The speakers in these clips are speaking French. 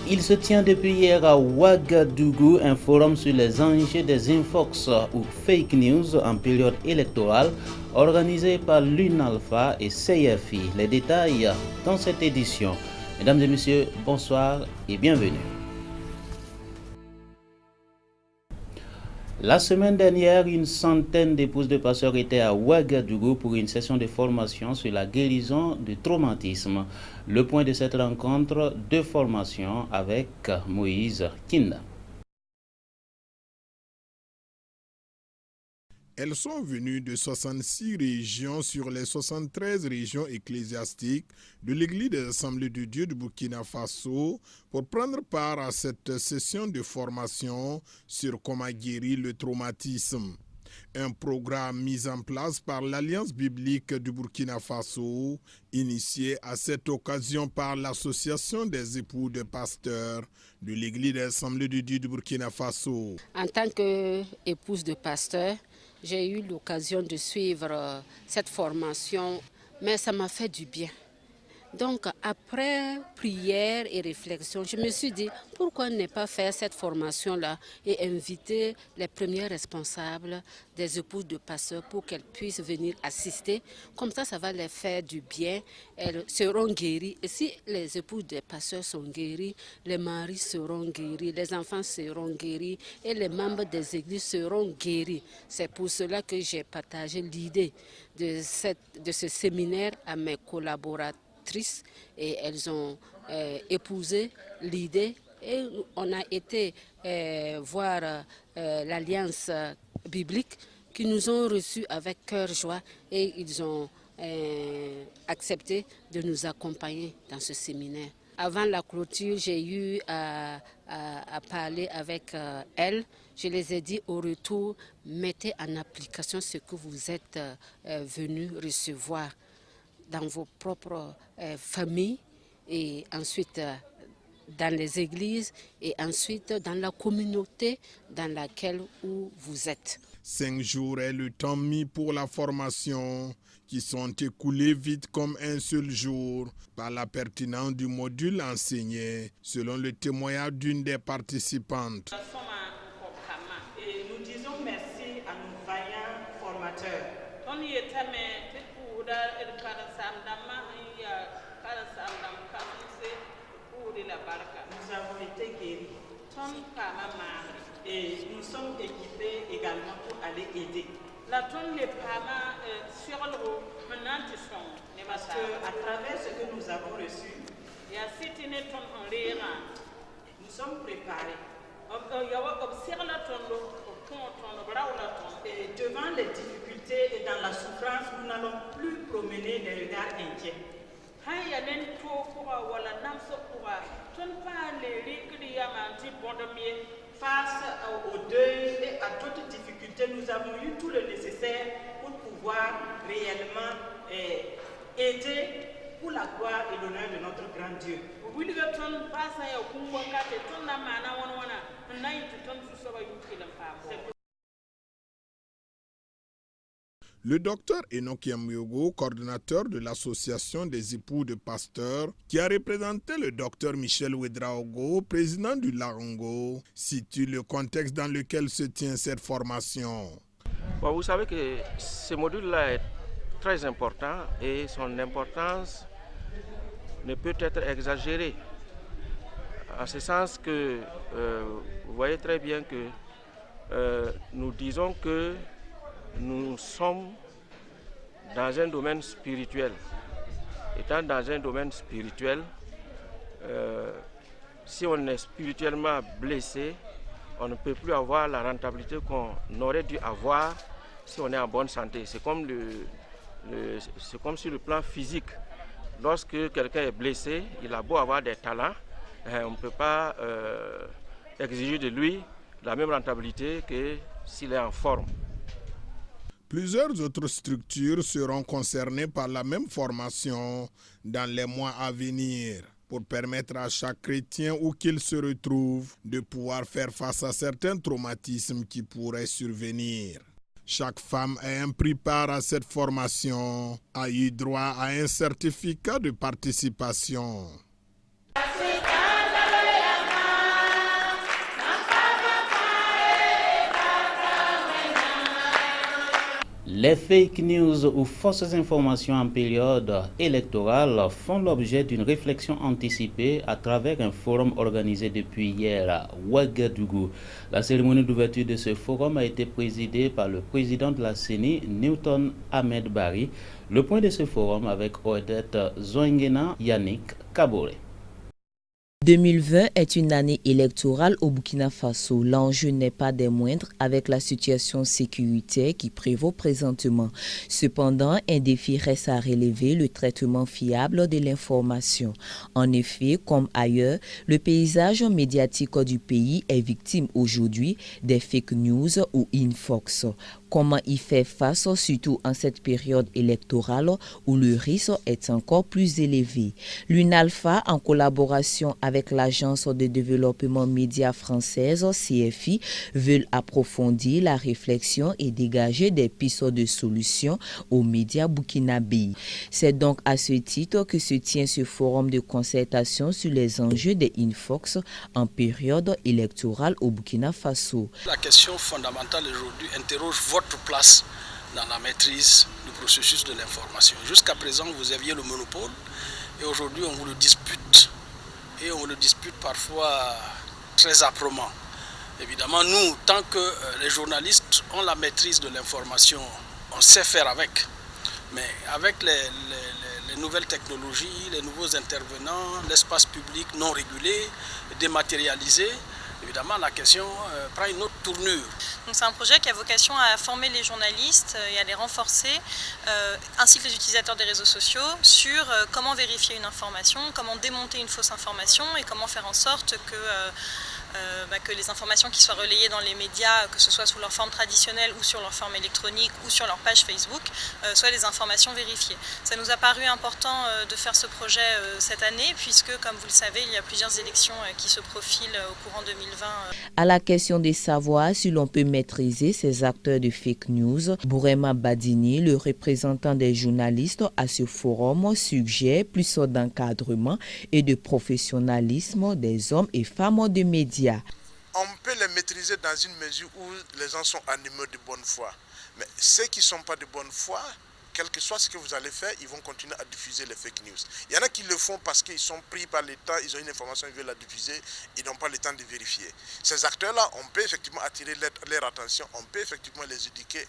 Il se tient depuis hier à Ouagadougou un forum sur les enjeux des infox ou fake news en période électorale organisé par l'UNALPHA et CFI. Les détails dans cette édition. Mesdames et messieurs, bonsoir et bienvenue. La semaine dernière, une centaine d'épouses de pasteurs étaient à Ouagadougou pour une session de formation sur la guérison du traumatisme. Le point de cette rencontre de formation avec Moïse Kinda. Elles sont venues de 66 régions sur les 73 régions ecclésiastiques de l'Église des Assemblées de Dieu du Burkina Faso pour prendre part à cette session de formation sur comment guérir le traumatisme. Un programme mis en place par l'Alliance biblique du Burkina Faso, initié à cette occasion par l'Association des époux de pasteurs de l'Église des Assemblées de Dieu du Burkina Faso. En tant qu'épouse de pasteur, j'ai eu l'occasion de suivre cette formation, mais ça m'a fait du bien. Donc après prière et réflexion, je me suis dit pourquoi ne pas faire cette formation-là et inviter les premiers responsables des épouses de pasteurs pour qu'elles puissent venir assister. Comme ça va les faire du bien, elles seront guéries. Et si les épouses des pasteurs sont guéris, les maris seront guéris, les enfants seront guéris et les membres des églises seront guéris. C'est pour cela que j'ai partagé l'idée de ce séminaire à mes collaborateurs. Et elles ont épousé l'idée et on a été voir l'Alliance biblique qui nous ont reçus avec cœur joie et ils ont accepté de nous accompagner dans ce séminaire. Avant la clôture, j'ai eu à parler avec elles. Je les ai dit au retour, mettez en application ce que vous êtes venus recevoir dans vos propres familles et ensuite dans les églises et ensuite dans la communauté dans laquelle vous êtes. 5 jours est le temps mis pour la formation qui sont écoulés vite comme un seul jour par la pertinence du module enseigné selon le témoignage d'une des participantes. Et nous disons merci à nos vaillants formateurs. Nous avons été guéris et nous sommes équipés également pour aller aider. Parce qu'à travers ce que nous avons reçu, nous sommes préparés. Et devant les difficultés et dans la souffrance, nous n'allons plus promener les regards inquiets. Face au deuil et à d'autres difficultés, nous avons eu tout le nécessaire pour pouvoir réellement aider pour la gloire et l'honneur de notre grand Dieu. Le docteur Enoch Yamyogo, coordonnateur de l'association des époux de pasteurs, qui a représenté le docteur Michel Ouedraogo, président du Larongo, situe le contexte dans lequel se tient cette formation. Bon, vous savez que ce module-là est très important et son importance ne peut être exagérée. En ce sens que vous voyez très bien que nous disons que nous sommes dans un domaine spirituel. Étant dans un domaine spirituel, si on est spirituellement blessé, on ne peut plus avoir la rentabilité qu'on aurait dû avoir si on est en bonne santé. C'est comme sur le plan physique. Lorsque quelqu'un est blessé, il a beau avoir des talents, on ne peut pas exiger de lui la même rentabilité que s'il est en forme. Plusieurs autres structures seront concernées par la même formation dans les mois à venir pour permettre à chaque chrétien où qu'il se retrouve de pouvoir faire face à certains traumatismes qui pourraient survenir. Chaque femme ayant pris part à cette formation a eu droit à un certificat de participation. Les fake news ou fausses informations en période électorale font l'objet d'une réflexion anticipée à travers un forum organisé depuis hier à Ouagadougou. La cérémonie d'ouverture de ce forum a été présidée par le président de la CENI, Newton Ahmed Bari. Le point de ce forum avec Odette Zoingena, Yannick Kaboré. 2020 est une année électorale au Burkina Faso. L'enjeu n'est pas des moindres avec la situation sécuritaire qui prévaut présentement. Cependant, un défi reste à relever, le traitement fiable de l'information. En effet, comme ailleurs, le paysage médiatique du pays est victime aujourd'hui des fake news ou infox. Comment y faire face, surtout en cette période électorale où le risque est encore plus élevé? L'UNALPHA, en collaboration avec l'Agence de développement média française, CFI, veulent approfondir la réflexion et dégager des pistes de solutions aux médias burkinabés. C'est donc à ce titre que se tient ce forum de concertation sur les enjeux des infox en période électorale au Burkina Faso. La question fondamentale aujourd'hui interroge votre place dans la maîtrise du processus de l'information. Jusqu'à présent, vous aviez le monopole et aujourd'hui, on vous le dispute. Et on le dispute parfois très âprement. Évidemment, nous, tant que les journalistes ont la maîtrise de l'information, on sait faire avec. Mais avec les nouvelles technologies, les nouveaux intervenants, l'espace public non régulé, dématérialisé, évidemment, la question prend une autre tournure. C'est un projet qui a vocation à former les journalistes et à les renforcer, ainsi que les utilisateurs des réseaux sociaux, sur comment vérifier une information, comment démonter une fausse information et comment faire en sorte que les informations qui soient relayées dans les médias, que ce soit sous leur forme traditionnelle ou sur leur forme électronique ou sur leur page Facebook, soient des informations vérifiées. Ça nous a paru important de faire ce projet cette année puisque, comme vous le savez, il y a plusieurs élections qui se profilent au courant 2020. À la question de savoir si l'on peut maîtriser ces acteurs de fake news, Bourema Badini, le représentant des journalistes à ce forum, suggère plus d'encadrement et de professionnalisme des hommes et femmes de médias. On peut les maîtriser dans une mesure où les gens sont animés de bonne foi. Mais ceux qui ne sont pas de bonne foi, quel que soit ce que vous allez faire, ils vont continuer à diffuser les fake news. Il y en a qui le font parce qu'ils sont pris par l'État, ils ont une information, ils veulent la diffuser, ils n'ont pas le temps de vérifier. Ces acteurs-là, on peut effectivement attirer leur attention, on peut effectivement les éduquer,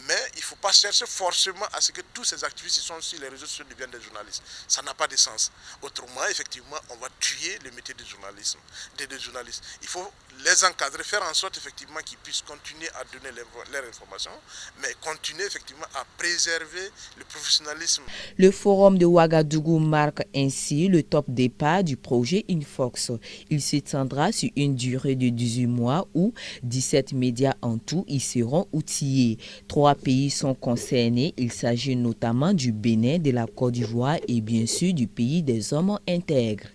mais il ne faut pas chercher forcément à ce que tous ces activistes qui sont sur les réseaux sociaux deviennent des journalistes. Ça n'a pas de sens. Autrement, effectivement, on va tuer le métier du journalisme, des journalistes. Il faut les encadrer, faire en sorte effectivement qu'ils puissent continuer à donner leur information, mais continuer effectivement à préserver le professionnalisme. Le forum de Ouagadougou marque ainsi le top départ du projet Infox. Il s'étendra sur une durée de 18 mois où 17 médias en tout y seront outillés. 3 pays sont concernés. Il s'agit notamment du Bénin, de la Côte d'Ivoire et bien sûr du pays des hommes intègres.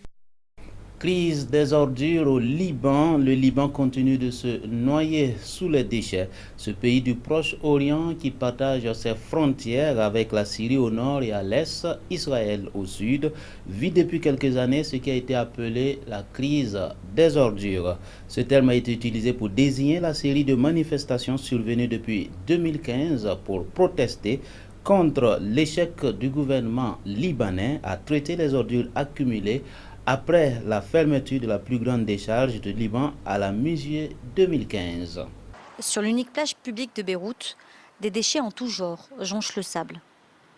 Crise des ordures au Liban. Le Liban continue de se noyer sous les déchets. Ce pays du Proche-Orient qui partage ses frontières avec la Syrie au nord et à l'est, Israël au sud, vit depuis quelques années ce qui a été appelé la crise des ordures. Ce terme a été utilisé pour désigner la série de manifestations survenues depuis 2015 pour protester contre l'échec du gouvernement libanais à traiter les ordures accumulées après la fermeture de la plus grande décharge de Liban à la mi-juillet 2015. Sur l'unique plage publique de Beyrouth, des déchets en tout genre jonchent le sable.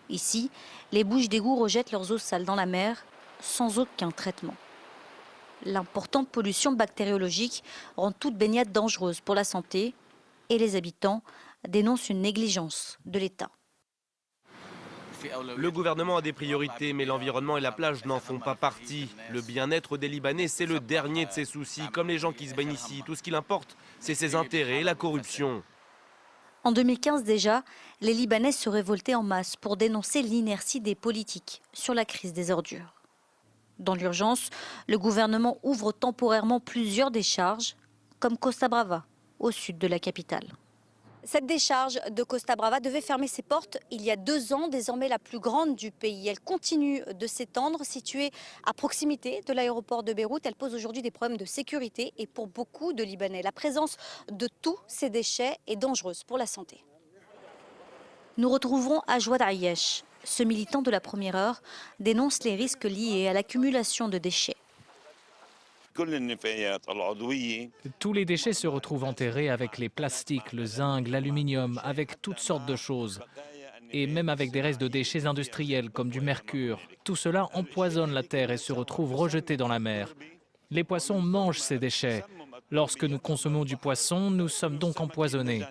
Ici, les bouches d'égout rejettent leurs eaux sales dans la mer sans aucun traitement. L'importante pollution bactériologique rend toute baignade dangereuse pour la santé et les habitants dénoncent une négligence de l'État. Le gouvernement a des priorités, mais l'environnement et la plage n'en font pas partie. Le bien-être des Libanais, c'est le dernier de ses soucis, comme les gens qui se baignent ici. Tout ce qu'il importe, c'est ses intérêts et la corruption. En 2015 déjà, les Libanais se révoltaient en masse pour dénoncer l'inertie des politiques sur la crise des ordures. Dans l'urgence, le gouvernement ouvre temporairement plusieurs décharges, comme Costa Brava, au sud de la capitale. Cette décharge de Costa Brava devait fermer ses portes il y a 2 ans, désormais la plus grande du pays. Elle continue de s'étendre, située à proximité de l'aéroport de Beyrouth. Elle pose aujourd'hui des problèmes de sécurité et pour beaucoup de Libanais, la présence de tous ces déchets est dangereuse pour la santé. Nous retrouverons Ajwad Ayesh. Ce militant de la première heure dénonce les risques liés à l'accumulation de déchets. Tous les déchets se retrouvent enterrés avec les plastiques, le zinc, l'aluminium, avec toutes sortes de choses. Et même avec des restes de déchets industriels comme du mercure. Tout cela empoisonne la terre et se retrouve rejeté dans la mer. Les poissons mangent ces déchets. Lorsque nous consommons du poisson, nous sommes donc empoisonnés.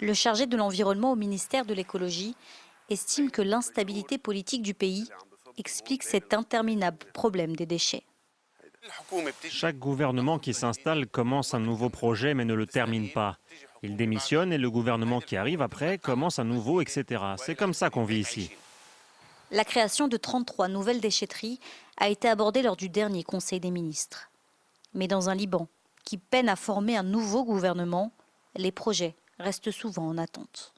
Le chargé de l'environnement au ministère de l'écologie estime que l'instabilité politique du pays explique cet interminable problème des déchets. Chaque gouvernement qui s'installe commence un nouveau projet mais ne le termine pas. Il démissionne et le gouvernement qui arrive après commence un nouveau, etc. C'est comme ça qu'on vit ici. La création de 33 nouvelles déchetteries a été abordée lors du dernier Conseil des ministres. Mais dans un Liban qui peine à former un nouveau gouvernement, les projets restent souvent en attente.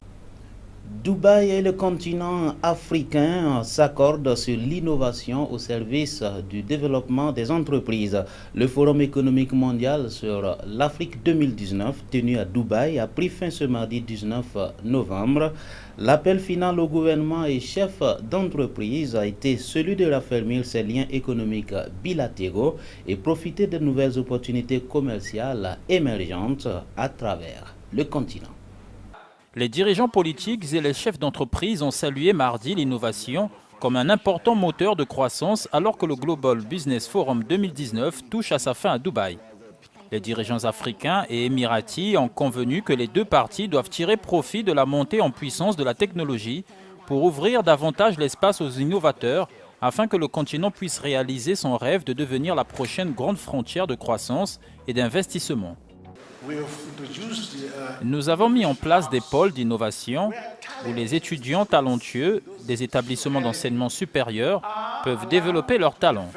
Dubaï et le continent africain s'accordent sur l'innovation au service du développement des entreprises. Le Forum économique mondial sur l'Afrique 2019, tenu à Dubaï, a pris fin ce mardi 19 novembre. L'appel final au gouvernement et chefs d'entreprise a été celui de raffermir ses liens économiques bilatéraux et profiter de nouvelles opportunités commerciales émergentes à travers le continent. Les dirigeants politiques et les chefs d'entreprise ont salué mardi l'innovation comme un important moteur de croissance alors que le Global Business Forum 2019 touche à sa fin à Dubaï. Les dirigeants africains et émiratis ont convenu que les deux parties doivent tirer profit de la montée en puissance de la technologie pour ouvrir davantage l'espace aux innovateurs afin que le continent puisse réaliser son rêve de devenir la prochaine grande frontière de croissance et d'investissement. Nous avons mis en place des pôles d'innovation où les étudiants talentueux des établissements d'enseignement supérieur peuvent développer leurs talents.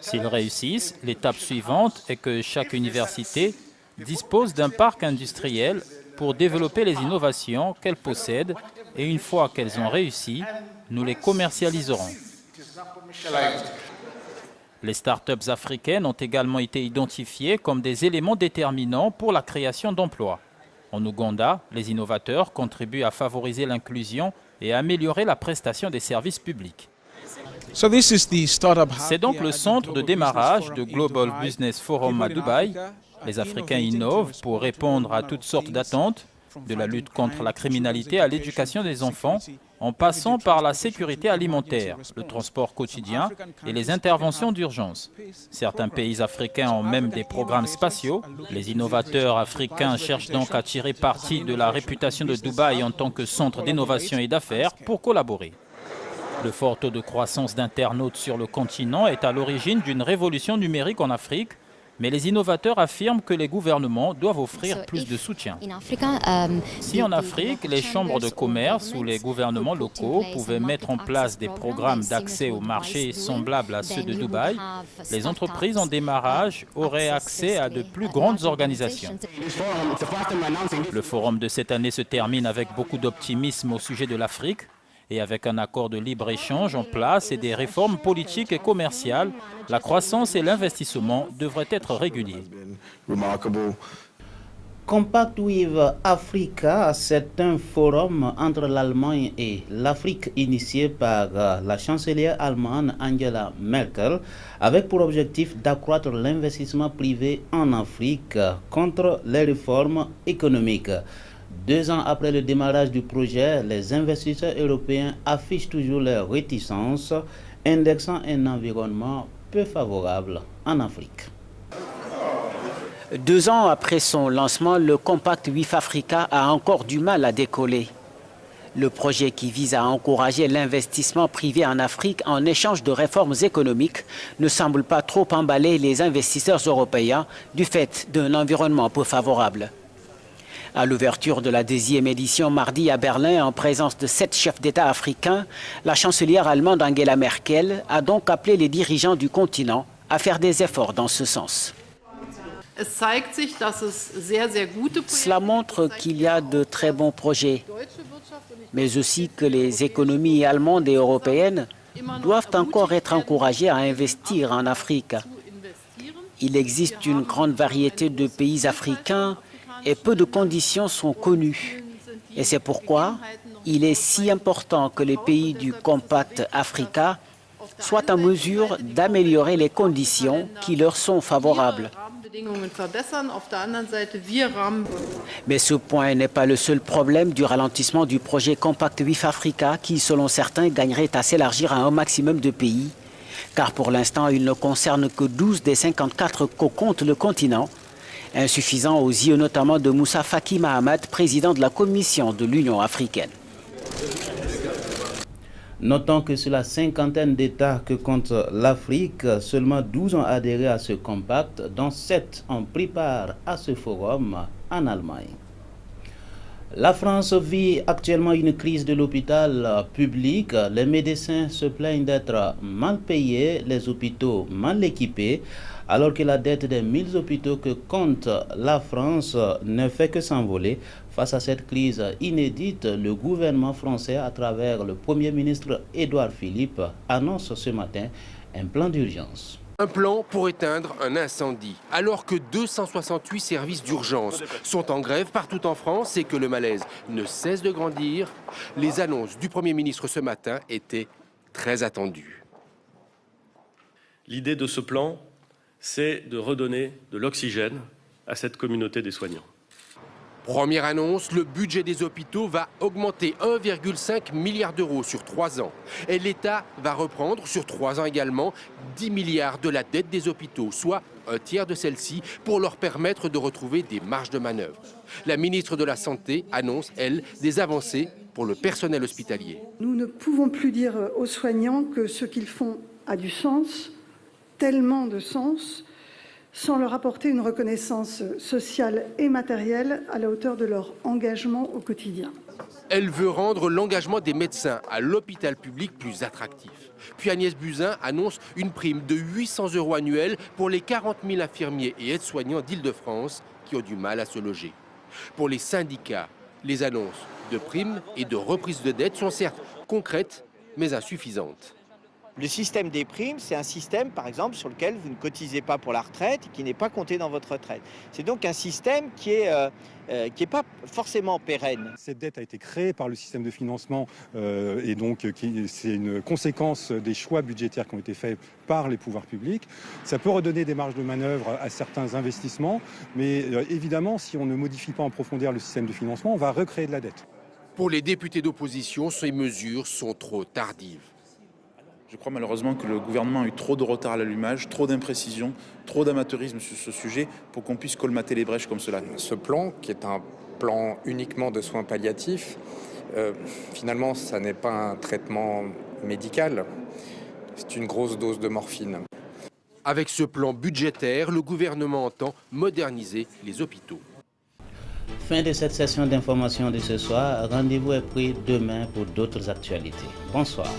S'ils réussissent, l'étape suivante est que chaque université dispose d'un parc industriel pour développer les innovations qu'elle possède et une fois qu'elles ont réussi, nous les commercialiserons. Les startups africaines ont également été identifiées comme des éléments déterminants pour la création d'emplois. En Ouganda, les innovateurs contribuent à favoriser l'inclusion et à améliorer la prestation des services publics. C'est donc le centre de démarrage de Global Business Forum à Dubaï. Les Africains innovent pour répondre à toutes sortes d'attentes, de la lutte contre la criminalité à l'éducation des enfants, en passant par la sécurité alimentaire, le transport quotidien et les interventions d'urgence. Certains pays africains ont même des programmes spatiaux. Les innovateurs africains cherchent donc à tirer parti de la réputation de Dubaï en tant que centre d'innovation et d'affaires pour collaborer. Le fort taux de croissance d'internautes sur le continent est à l'origine d'une révolution numérique en Afrique, mais les innovateurs affirment que les gouvernements doivent offrir plus de soutien. Si en Afrique, les chambres de commerce ou les gouvernements locaux pouvaient mettre en place des programmes d'accès au marché semblables à ceux de Dubaï, les entreprises en démarrage auraient accès à de plus grandes organisations. Le forum de cette année se termine avec beaucoup d'optimisme au sujet de l'Afrique. Et avec un accord de libre-échange en place et des réformes politiques et commerciales, la croissance et l'investissement devraient être réguliers. Compact with Africa, c'est un forum entre l'Allemagne et l'Afrique initié par la chancelière allemande Angela Merkel avec pour objectif d'accroître l'investissement privé en Afrique contre les réformes économiques. 2 ans après le démarrage du projet, les investisseurs européens affichent toujours leur réticence, indexant un environnement peu favorable en Afrique. 2 ans après son lancement, le Compact with Africa a encore du mal à décoller. Le projet qui vise à encourager l'investissement privé en Afrique en échange de réformes économiques ne semble pas trop emballer les investisseurs européens du fait d'un environnement peu favorable. À l'ouverture de la 2e édition mardi à Berlin, en présence de 7 chefs d'État africains, la chancelière allemande Angela Merkel a donc appelé les dirigeants du continent à faire des efforts dans ce sens. Cela montre qu'il y a de très bons projets, mais aussi que les économies allemandes et européennes doivent encore être encouragées à investir en Afrique. Il existe une grande variété de pays africains et peu de conditions sont connues. Et c'est pourquoi il est si important que les pays du Compact Africa soient en mesure d'améliorer les conditions qui leur sont favorables. Mais ce point n'est pas le seul problème du ralentissement du projet Compact WIF-Africa qui, selon certains, gagnerait à s'élargir à un maximum de pays. Car pour l'instant, il ne concerne que 12 des 54 que compte le continent, insuffisant aux yeux notamment de Moussa Faki Mahamat, président de la Commission de l'Union africaine. Notons que sur la cinquantaine d'États que compte l'Afrique, seulement 12 ont adhéré à ce compact, dont 7 ont pris part à ce forum en Allemagne. La France vit actuellement une crise de l'hôpital public. Les médecins se plaignent d'être mal payés, les hôpitaux mal équipés, alors que la dette des 1000 hôpitaux que compte la France ne fait que s'envoler. Face à cette crise inédite, le gouvernement français, à travers le Premier ministre Édouard Philippe, annonce ce matin un plan d'urgence. Un plan pour éteindre un incendie. Alors que 268 services d'urgence sont en grève partout en France et que le malaise ne cesse de grandir, les annonces du Premier ministre ce matin étaient très attendues. L'idée de ce plan, c'est de redonner de l'oxygène à cette communauté des soignants. Première annonce, le budget des hôpitaux va augmenter 1,5 milliard d'euros sur 3 ans. Et l'État va reprendre sur 3 ans également 10 milliards de la dette des hôpitaux, soit un tiers de celle-ci, pour leur permettre de retrouver des marges de manœuvre. La ministre de la Santé annonce, elle, des avancées pour le personnel hospitalier. Nous ne pouvons plus dire aux soignants que ce qu'ils font a du sens, tellement de sens, sans leur apporter une reconnaissance sociale et matérielle à la hauteur de leur engagement au quotidien. Elle veut rendre l'engagement des médecins à l'hôpital public plus attractif. Puis Agnès Buzyn annonce une prime de 800 € annuels pour les 40 000 infirmiers et aides-soignants d'Île-de-France qui ont du mal à se loger. Pour les syndicats, les annonces de primes et de reprise de dettes sont certes concrètes, mais insuffisantes. Le système des primes, c'est un système, par exemple, sur lequel vous ne cotisez pas pour la retraite et qui n'est pas compté dans votre retraite. C'est donc un système qui est pas forcément pérenne. Cette dette a été créée par le système de financement et donc c'est une conséquence des choix budgétaires qui ont été faits par les pouvoirs publics. Ça peut redonner des marges de manœuvre à certains investissements, mais évidemment, si on ne modifie pas en profondeur le système de financement, on va recréer de la dette. Pour les députés d'opposition, ces mesures sont trop tardives. Je crois malheureusement que le gouvernement a eu trop de retard à l'allumage, trop d'imprécision, trop d'amateurisme sur ce sujet pour qu'on puisse colmater les brèches comme cela. Ce plan, qui est un plan uniquement de soins palliatifs, finalement, ça n'est pas un traitement médical, c'est une grosse dose de morphine. Avec ce plan budgétaire, le gouvernement entend moderniser les hôpitaux. Fin de cette session d'information de ce soir. Rendez-vous est pris demain pour d'autres actualités. Bonsoir.